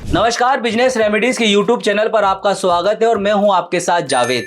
नमस्कार, business remedies के YouTube channel पर आपका स्वागत है और मैं हूं आपके साथ जावेद।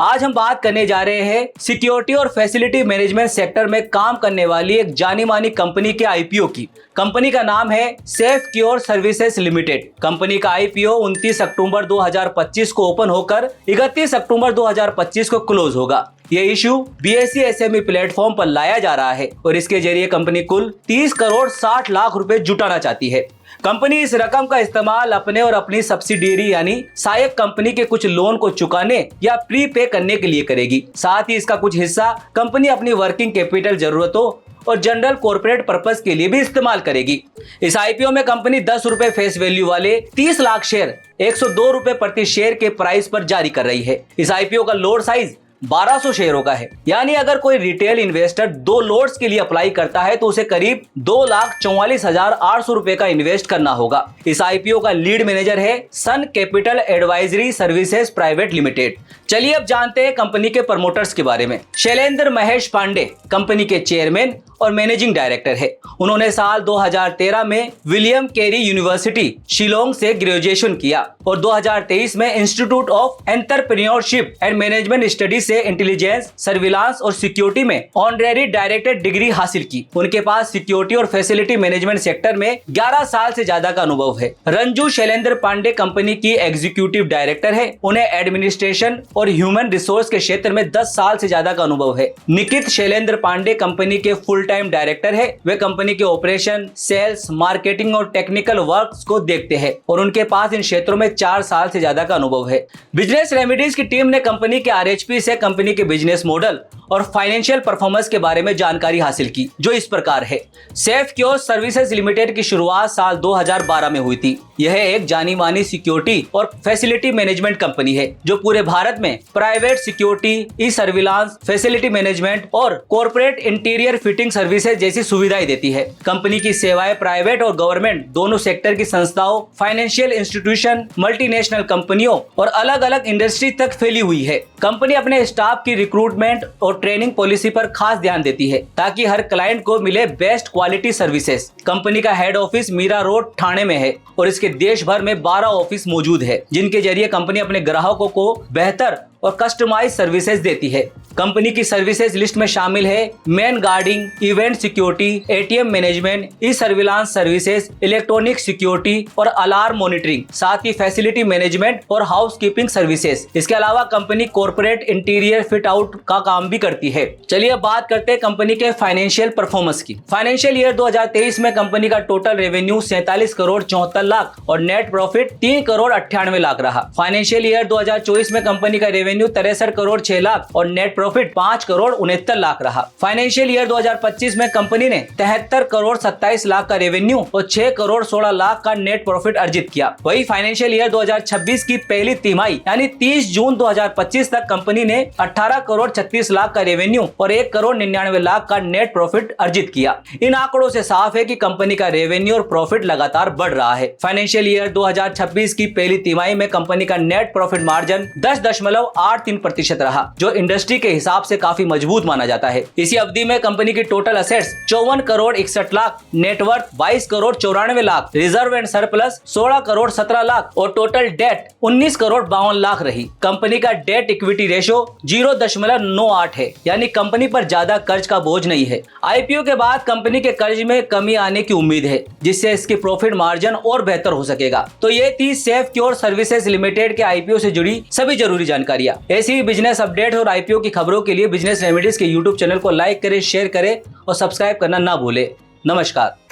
आज हम बात करने जा रहे हैं सिक्योरिटी और फैसिलिटी मैनेजमेंट सेक्टर में काम करने वाली एक जानी मानी कंपनी के आईपीओ की। कंपनी का नाम है सेफक्योर सर्विसेज लिमिटेड। कंपनी का आईपीओ 29 अक्टूबर 2025 को ओपन होकर 31 अक्टूबर 2025 को क्लोज होगा। ये इशू BSE SME प्लेटफॉर्म पर लाया जा रहा है और इसके जरिए कंपनी कुल 30 करोड़ 60 लाख रुपए जुटाना चाहती है। कंपनी इस रकम का इस्तेमाल अपने और अपनी सब्सिडियरी यानी सहायक कंपनी के कुछ लोन को चुकाने या प्री पे करने के लिए करेगी। साथ ही इसका कुछ हिस्सा कंपनी अपनी वर्किंग कैपिटल जरूरतों और जनरल कॉर्पोरेट पर्पस के लिए भी इस्तेमाल करेगी। इस आईपीओ में कंपनी 10 रुपए फेस वैल्यू वाले 30 लाख शेयर 102 रुपए प्रति शेयर के प्राइस पर जारी कर रही है। इस आईपीओ का लोड साइज 1200 शेयरों का है, यानी अगर कोई रिटेल इन्वेस्टर 2 लोड्स के लिए अप्लाई करता है तो उसे करीब 2,44,800 रुपए का इन्वेस्ट करना होगा। इस आईपीओ का लीड मैनेजर है Sun Capital Advisory Services Private Limited. चलिए अब जानते हैं कंपनी के प्रमोटर्स के बारे में। शैलेंद्र महेश पांडे कंपनी के चेयरमैन और मैनेजिंग डायरेक्टर है। उन्होंने साल 2013 में विलियम कैरी यूनिवर्सिटी शिलोंग से ग्रेजुएशन किया और 2023 में institute of entrepreneurship and management studies से इंटेलिजेंस, सर्विलांस और सिक्योरिटी में ऑनरेरी डायरेक्टर डिग्री हासिल की। उनके पास सिक्योरिटी और फैसिलिटी मैनेजमेंट सेक्टर में 11 साल से ज्यादा का अनुभव है। रंजू शैलेंद्र पांडे कंपनी की एग्जीक्यूटिव डायरेक्टर है। उन्हें एडमिनिस्ट्रेशन और ह्यूमन रिसोर्स के क्षेत्र में 10 साल से ज्यादा का अनुभव है। निकित शैलेंद्र पांडे कंपनी के फुल टाइम डायरेक्टर है। वे कंपनी के ऑपरेशन, सेल्स, मार्केटिंग और टेक्निकल वर्क्स को देखते हैं और उनके पास इन क्षेत्रों में 4 साल से ज्यादा का अनुभव है। बिजनेस रेमेडीज की टीम ने कंपनी के RHP से कंपनी के बिजनेस मॉडल और फाइनेंशियल परफॉर्मेंस के बारे में जानकारी हासिल की, जो इस प्रकार है। सेफक्योर सर्विसेज लिमिटेड की शुरुआत साल 2012 में हुई थी। यह एक जानी मानी सिक्योरिटी और फैसिलिटी मैनेजमेंट कंपनी है जो पूरे भारत में प्राइवेट सिक्योरिटी, ई सर्विलांस, फैसिलिटी मैनेजमेंट और कॉर्पोरेट इंटीरियर फिटिंग सर्विसेज जैसी सुविधाएं देती है। कंपनी की सेवाएं प्राइवेट और गवर्नमेंट दोनों सेक्टर की संस्थाओं, फाइनेंशियल इंस्टीट्यूशन, मल्टीनेशनल कंपनियों और अलग अलग इंडस्ट्री तक फैली हुई है। कंपनी अपने स्टाफ की रिक्रूटमेंट और ट्रेनिंग पॉलिसी पर खास ध्यान देती है ताकि हर क्लाइंट को मिले बेस्ट क्वालिटी सर्विसेज। कंपनी का head office Mira road Thane में है और इसके देश भर में 12 ऑफिस मौजूद है, जिनके जरिए कंपनी अपने ग्राहकों को बेहतर और कस्टमाइज सर्विसेज देती है। कंपनी की सर्विसेज लिस्ट में शामिल है man guarding, event security, ATM management, e surveillance services, electronic security और अलार्म मॉनिटरिंग, साथ ही फैसिलिटी मैनेजमेंट और हाउसकीपिंग सर्विसेज। इसके अलावा company corporate interior fit out का काम भी करती है। चलिए अब बात करते हैं कंपनी के फाइनेंशियल परफॉर्मेंस की। फाइनेंशियल ईयर 2023 में कंपनी का टोटल रेवेन्यू 47 करोड़ 74 लाख और नेट प्रॉफिट 3 करोड़ 98 लाख रहा। फाइनेंशियल ईयर 2024 में कंपनी का रेवेन्यू 63 करोड़ 6 लाख और नेट प्रॉफिट 5 करोड़ 69 लाख रहा। फाइनेंशियल ईयर 2025 में कंपनी ने 73 करोड़ 27 लाख का रेवेन्यू और 6 करोड़ 16 लाख का नेट प्रॉफिट अर्जित किया। वही फाइनेंशियल ईयर 2026 की पहली तिमाही यानी 30 जून 2025 तक कंपनी ने 18 करोड़ 36 लाख का रेवेन्यू और 1 करोड़ 99 लाख का नेट प्रॉफिट अर्जित किया। इन आंकड़ों से साफ है कि कंपनी का रेवेन्यू और प्रॉफिट लगातार बढ़ रहा है। फाइनेंशियल ईयर 2026 की पहली तिमाही में कंपनी का नेट प्रॉफिट मार्जिन 10.83% रहा, जो इंडस्ट्री के हिसाब से काफी मजबूत माना जाता है। इसी अवधि में कंपनी की total assets 54 crore 61 lakh, net worth 22 crore 94 lakh, reserve and surplus 16 crore 17 lakh और टोटल डेट 19 करोड़ 52 लाख रही। कंपनी का डेट इक्विटी रेशो 0.98 है, यानी कंपनी पर ज्यादा कर्ज का बोझ नहीं है। आईपीओ के बाद कंपनी के कर्ज में कमी आने की उम्मीद है, जिससे इसकी प्रॉफिट मार्जिन और बेहतर हो सकेगा। तो ये थी सेफक्योर सर्विसेज लिमिटेड के आईपीओ से जुड़ी सभी जरूरी जानकारियां। ऐसी ही बिजनेस अपडेट और आईपीओ की खबरों के लिए बिजनेस रेमेडीज के यूट्यूब चैनल को लाइक करें, शेयर करें और सब्सक्राइब करना ना भूलें। नमस्कार।